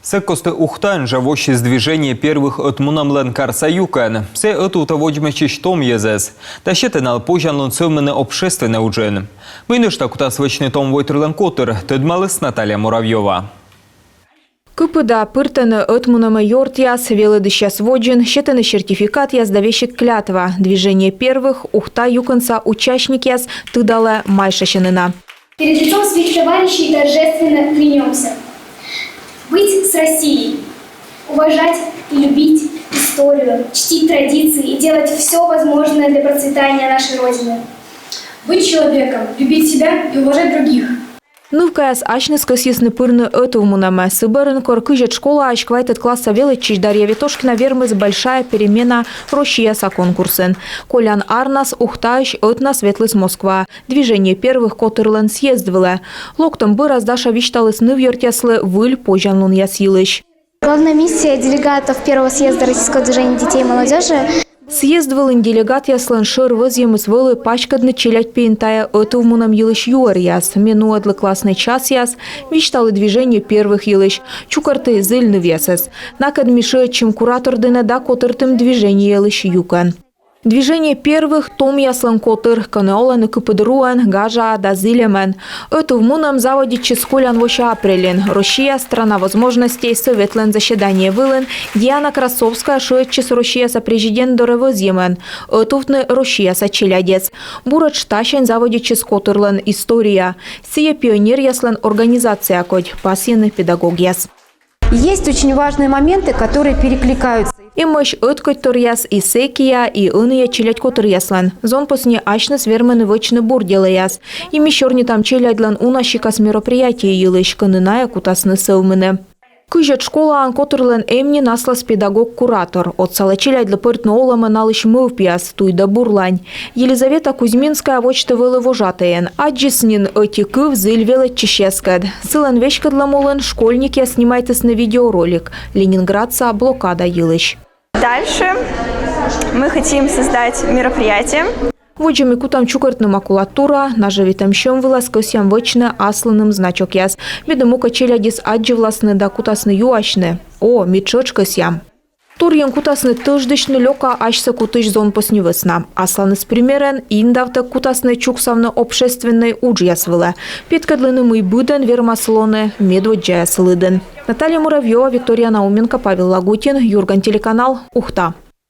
Секосты ухтан живущий с движения первых от мунамлен карсаюкен. Все это утоводимечиш том езес. Тащетенал пожанлон суммены общественное уджен. Мы не что куда свечный том войтерлен котер. Тедмалыс Наталья Муравьева. Кыпыда пыртаны отмунама йортяс, велыдыщас воджин, щетаны сертификат яздавещик клятва. Движение первых ухта юканца участникяс тыдала майшащанына. Перед лицом своих товарищей торжественно клянемся быть с Россией, уважать и любить историю, чтить традиции и делать все возможное для процветания нашей Родины. Быть человеком, любить себя и уважать других. Нывкаяс ачныскас ясны пырны этувмунама. Сыберын коркыжет школа ачквайтет класса величич Дарья Витошкина вермыз большая перемена Россияса конкурсен. Колян Арнас ухтающ этна светлыс Москва. Движение первых котырлен съездвыле. Локтом бы раздаша вишталыс нывьертяслы выль пожанлун ясилыш. Главная миссия делегатов первого съезда Российского движения детей и молодежи – Съездвылын делегат яслын шыр выземыз вылы пачкадны челять пейнтая этувмунам елыш юар яс. Минуадлы классный час яс, вишталы движение первых елыш. Чукарты зыльны весес. Накад миши, чем куратор дына да котыртым движение елыш юкан. Движение первых том яслан котыр, канеоланы кыпыдыруан, гажа да зилемен. Это в мунам заводит ческолян воша апрелен. Россия – страна возможностей, советлен заседание вылен. Диана Красовская шует Россия со президент доревозьемен. Этувтны Россия со челядец. Бурач тащен заводит ческотырлен история. Сия пионер яслан организация кодь, пассивный педагог яс. Есть очень важные моменты, которые перекликаются. И мощь откоть торьяс и секия, и иные челядь котыр яслан. Зон посне ачны свермены вычны бур делаяс. И мещерни там челядлан унащикас мероприятие елыш, каныная кутасны сылмыны. Кыжет школа ан котырлен эмни наслас педагог-куратор. От сала челядлы пыртны олама налыш мывпияс, туйда бурлань. Елизавета Кузьминская вочты вылы вожатаен. Аджиснин эти кыв зыль велет чешескад. Сылан вешкадла молен школьники снимайтес на видеоролик. Ленинградца блокада елыш. Дальше мы хотим создать мероприятие. Воджами кутам чукартны макулатура, наживитам щем выласкосям вычны асланым значок яс. Видимо качелядис аджи власны да кутасны юашны. О, митшочкосям. Турьен кутасны тыждышны лёка ашса кутыш зон посневысна. Асланы с примерен индавта кутасны чуксавны общественной уджьяс вылы. Петкадлыны мый быден вермаслоны медводжая слыден. Наталья Муравьева, Виктория Науменко, Павел Лагутин, Юрган, телеканал Ухта.